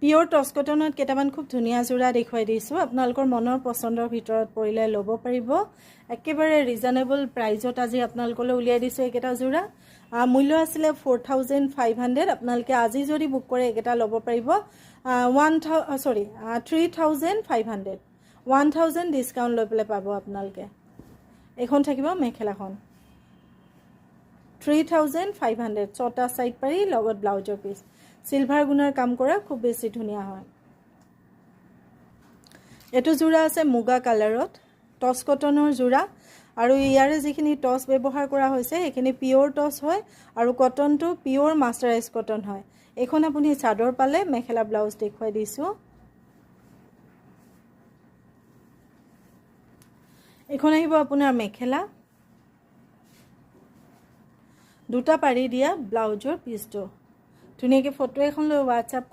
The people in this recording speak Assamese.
পিওৰ টস কটনত কেইটামান খুব ধুনীয়া যোৰা দেখুৱাই দিছোঁ আপোনালোকৰ মনৰ পছন্দৰ ভিতৰত পৰিলে ল'ব পাৰিব একেবাৰে ৰিজনেবল প্ৰাইজত আজি আপোনালোকলৈ উলিয়াই দিছোঁ এইকেইটা যোৰা মূল্য আছিলে 4500 আপোনালোকে আজি যদি বুক কৰে এইকেইটা ল'ব পাৰিব 3500 1000 ডিসকাউন্ট লৈ পেলাই পাব আপোনালোকে এখন থাকিব মেখেলাখন 3500 ছটা সাইড পাৰি লগত ব্লাউজৰ পিস সিলভাৰ গুণৰ কাম কৰা খুব বেছি ধুনীয়া হয় এটো যোৰা আছে মুগা কালাৰত টস কটনৰ যোৰা আৰু ইয়াৰে যিখিনি টস ব্যৱহাৰ কৰা হৈছে এখিনি পিওৰ টস হয় আৰু কটনটো পিওৰ মাস্টাৰাইজ কটন হয় এখন আপুনি চাদৰ পালে মেখেলা ব্লাউজ দেখুৱাই দিছো এখন আহিব আপোনাৰ মেখেলা দুটা পাৰি দিয়া ব্লাউজৰ পিসটো ধুনীয়াকৈ ফটো এখন লৈ WhatsApp